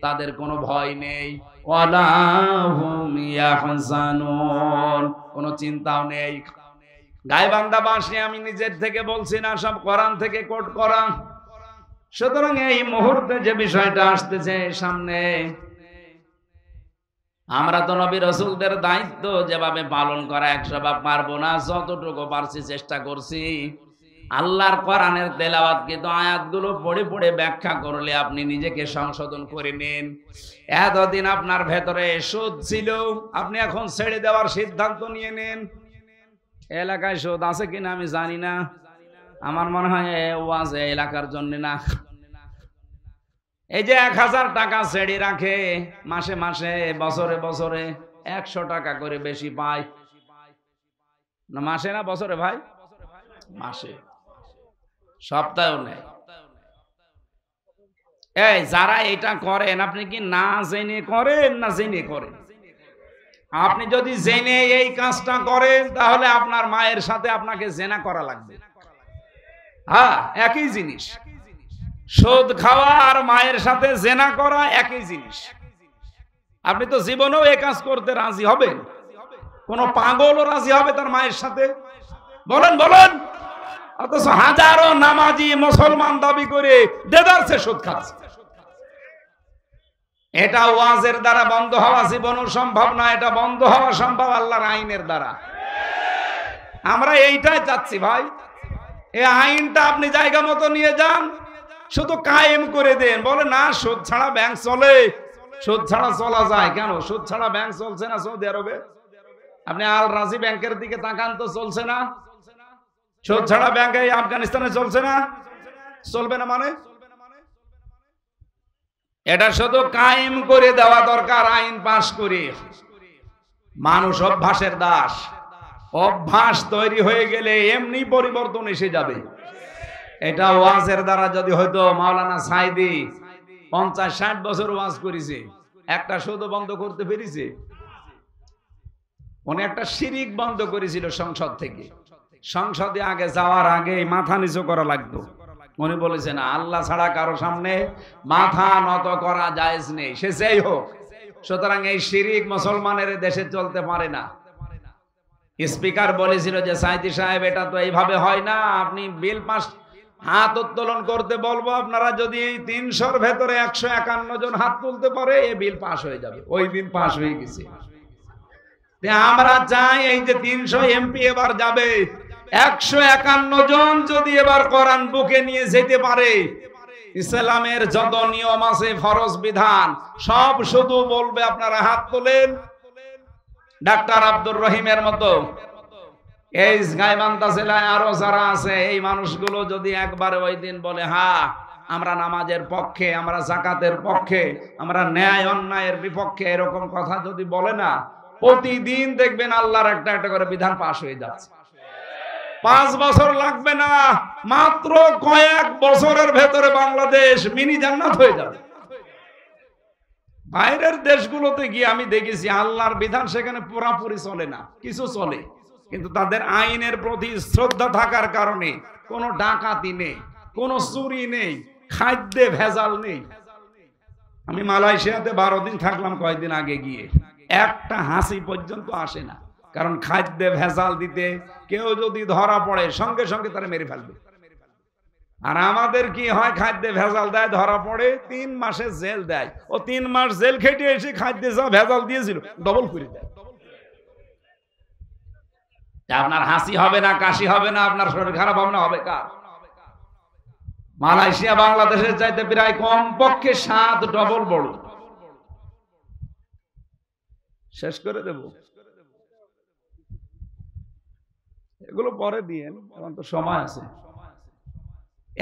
তাদের কোনো ভয় নেই, ওয়ালা হুম ইয়াহজানুন, কোনো চিন্তাও নেই। গায়বান্ধা বাসে আমি নিজের থেকে বলছি না, সব কোরআন থেকে কোট করা। সুতরাং এই মুহূর্তে যে বিষয়টা আসতেছে সামনে, আমরা তো নবী রাসূলদের দায়িত্ব যেভাবে পালন করা 100 পারবো না, যতটুকু পারছি চেষ্টা করছি। আল্লাহর কোরআনের তেলাওয়াত কিন্তু আয়াতগুলো পড়ে পড়ে ব্যাখ্যা করলে আপনি নিজেকে সংশোধন করে নিন। এতদিন আপনার ভেতরে সুদ ছিল, আপনি এখন ছেড়ে দেওয়ার সিদ্ধান্ত নিয়ে নেন। এলাকায় সুদ আছে কিনা আমি জানি না, আমার মনে হয় ওয়াজ এলাকার জন্য না। এই যে 1000 টাকা ছেড়ে রাখে মাসে মাসে, বছরে বছরে 100 টাকা করে বেশি পায় না, মাসে না বছরে ভাই? মাসে, সপ্তাহেও নেই। এই যারা এটা করেন, আপনি কি না জেনে করেন না জেনে করেন? আপনি যদি জেনে এই কাজটা করেন তাহলে আপনার মায়ের সাথে আপনাকে জেনা করা লাগবে। হ্যাঁ, একই জিনিস। সুদ খাওয়া আর মায়ের সাথে জেনা করা একই জিনিস। আপনি তো জীবনেও এই কাজ করতে রাজি হবেন? কোন পাগলও রাজি হবে তার মায়ের সাথে? বলেন বলেন। অথচ হাজারো নামাজি মুসলমান দাবি করে দেদারসে সুদ খাচ্ছে। এটা ওয়াজের দ্বারা বন্ধ হওয়া জীবনও সম্ভব না, এটা বন্ধ হওয়া সম্ভব আল্লাহর আইনের দ্বারা। আমরা এইটাই চাচ্ছি ভাই, এই আইনটা আপনি জায়গা মতো নিয়ে যান, শুধু কায়েম করে দেন। বলে না সুদ ছাড়া ব্যাংক চলে, সুদ ছাড়া চলা যায় কেন? সুদ ছাড়া ব্যাংক চলছে না সৌদি আরবে? আপনি আল রাজি ব্যাংকের দিকে তাকান তো, চলছে না? সুদ ছাড়া ব্যাংক এই আফগানিস্তানে চলছে না? চলবে না মানে? এটা শুধু কায়েম করে দেওয়া দরকার, আইন পাশ করে। মানুষ অভ্যাসের দাস, অভ্যাস তৈরি হয়ে গেলে এমনি পরিবর্তন এসে যাবে। এটা ওয়াজের দ্বারা যদি হয়তো, মাওলানা সাইদি 50-60 বছর ওয়াজ করেছে, একটা শুধু বন্ধ করতে পেরেছে? উনি একটা শিরিক বন্ধ করেছিল সংসদ থেকে। সংসদে আগে যাওয়ার আগে মাথা নিচু করা লাগতো। উনি বলেছেন আল্লাহ ছাড়া কারো সামনে মাথা নত করা জায়েজ নেই, সে যেই হোক। সুতরাং এই শিরিক মুসলমানের দেশে চলতে পারে না। স্পিকার বলেছিল যে সাইদি সাহেব এটা তো এইভাবে হয় না, আপনি বিল পাস, হাত উত্তোলন করতে বলবো, আপনারা যদি 300-র ভেতরে 151 জন হাত তুলতে পারে এই বিল পাস হয়ে যাবে। ওই দিন পাস হয়ে গেছে। আমরা চাই এই যে 300 এমপি এবার যাবে, 151 জন যদি এবার কোরআন বুকে নিয়ে যেতে পারে, ইসলামের যত নিয়ম আছে ফরজ বিধান সব শুধু বলবে আপনারা হাত তোলেন। ডাক্তার আব্দুর রহিমের মতো এই গাইবান্ধা জেলায় আরো যারা আছে, এই মানুষগুলো যদি একবারে ওই দিন বলে হ্যাঁ আমরা নামাজের পক্ষে, আমরা যাকাতের পক্ষে, আমরা ন্যায় অন্যায়ের বিপক্ষে, এরকম কথা যদি বলে না, প্রতিদিন দেখবেন আল্লাহর একটা একটা করে বিধান পাশ হয়ে যাচ্ছে। 5 বছর লাগবে না, মাত্র কয়েক বছরের ভেতরে বাংলাদেশ মিনি জান্নাত হয়ে যাবে। বাইরের দেশগুলোতে গিয়ে আমি দেখেছি আল্লাহর বিধান সেখানে পুরাপুরি চলে না, কিছু চলে, কিন্তু তাদের আইনের প্রতি শ্রদ্ধা থাকার কারণে কোনো ডাকাতি নেই, কোনো চুরি নেই, খাদ্যে ভেজাল নেই। আমি মালয়েশিয়াতে 12 দিন থাকলাম কয়েকদিন আগে গিয়ে, একটা হাসি পর্যন্ত আসে না, কারণ খাদ্যে ভেজাল দিতে কেউ যদি ধরা পড়ে সঙ্গে সঙ্গে তারা মেরে ফেলবে। আর আমাদের কি হয়, খাদ্যে ভেজাল দেয়, ধরা পড়ে 3 মাসের জেল দেয়, ও 3 মাস জেল খেটে এসে খাদ্যে যা ভেজাল দিয়েছিল ডবল করে দেয়। আপনার হাসি হবে না, কাশি হবে না, আপনার শরীর খারাপ হবে না, হবে কার? মালয়েশিয়া বাংলাদেশের চাইতে প্রায় কমপক্ষে 7 ডবল বড়। শেষ করে দেব, এগুলো পরে দিয়েন, এখন তো সময় আছে।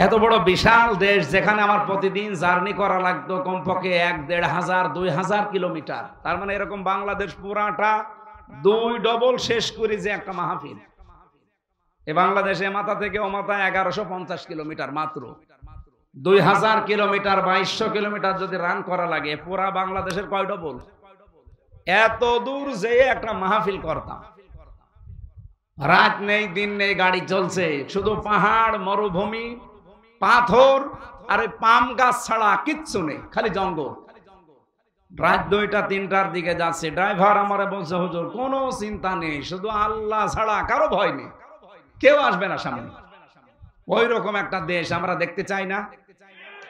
এত বড় বিশাল দেশ, যেখানে আমার প্রতিদিন জার্নি করা লাগতো কমপক্ষে 1,500-2,000 কিলোমিটার, তার মানে এরকম বাংলাদেশ পুরাটা 2 ডবল শেষ করি যে একটা মাহফিল। এ বাংলাদেশে মাথা থেকে ও মাথা 1150 কিলোমিটার, মাত্র 2000 কিলোমিটার, 2200 কিলোমিটার যদি রান করা লাগে, পুরা বাংলাদেশের কয় ডবল? এত দূর যে একটা মাহফিল করতাম, রাত নেই দিন নেই গাড়ি চলছে, শুধু পাহাড় মরুভূমি পাথর আর ওই পাম গাছ ছাড়া কিচ্ছু নেই, খালি জঙ্গল। রাত 2টা 3টার দিকে যাচ্ছে, ড্রাইভার আমারে বলছে হুজুর কোনো চিন্তা নেই, শুধু আল্লাহ ছাড়া কারো ভয় নেই, কেউ আসবে না সামনে। ওই রকম একটা দেশ আমরা দেখতে চাই না?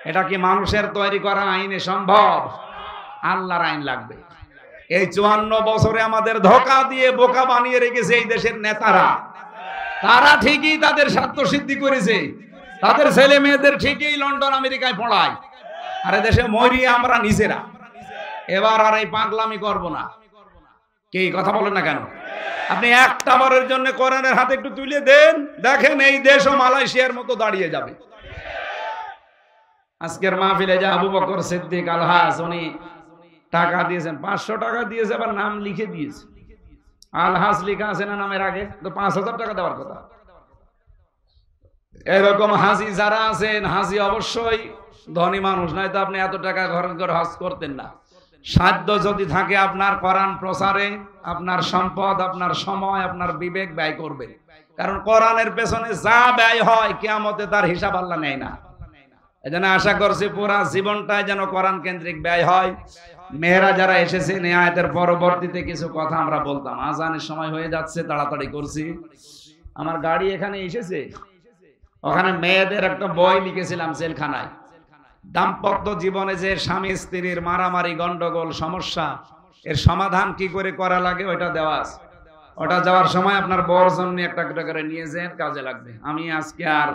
এটা কি মানুষের তৈরি করা আইনে সম্ভব? আল্লাহর আইন লাগবে। এই 54 বছরে আমাদের ধোঁকা দিয়ে বোকা বানিয়ে রেখেছে এই দেশের নেতারা। তারা ঠিকই তাদের স্বার্থ সিদ্ধি করেছে, তাদের ছেলে মেয়েদের ঠিকই লন্ডন আমেরিকায় পড়ায়, আর দেশে মরি আমরা নিজেরা। এবার আর এই পাগলামি করব না। কি কথা বলেন না কেন? আপনি একটা বারের জন্য কোরআনের হাতে একটু তুলে দেন, দেখেন এই দেশও মালয়েশিয়ার মতো দাঁড়িয়ে যাবে। আজকের মাহফিলে যে আবু বকর সিদ্দিক আলহাজ, উনি টাকা দিয়েছেন, 500 টাকা দিয়েছে, আবার নাম লিখে দিয়েছে। আলহাজ লেখা আছে না নামের আগে, তো 5000 টাকা দেওয়ার কথা। এরকম হাজি যারা আছেন, হাজি অবশ্যই ধনী মানুষ, নয়তো আপনি এত টাকা খরচ করে হজ করতেন না। সাধ্য যদি থাকে আপনার কোরআন প্রচারে, আপনার সম্পদ, আপনার সময়, আপনার বিবেক ব্যয় করবেন, কারণ কোরআনের পেছনে যা ব্যয় হয় কিয়ামতে তার হিসাব আল্লাহ নেয় না। এজন্য আশা করছি পুরা জীবনটাই যেন কোরআন কেন্দ্রিক ব্যয় হয়। মেয়েরা যারা এসেছেন, এই আয়াতের পরবর্তীতে কিছু কথা আমরা বলতাম। আজানের সময় হয়ে যাচ্ছে, তাড়াতাড়ি করছি। আমার গাড়ি এখানে এসেছে, ওখানে মেয়েদের একটা বই লিখেছিলাম জেলখানায়। দাম্পত্য জীবনে যে স্বামী স্ত্রীর মারামারি, গন্ডগোল, সমস্যা, এর সমাধান কি করে করা লাগে ওইটা দেওয়া আছে। ওটা যাওয়ার সময় আপনার বর জন্য একটা করে নিয়ে যান, কাজে লাগবে। আমি আজকে আর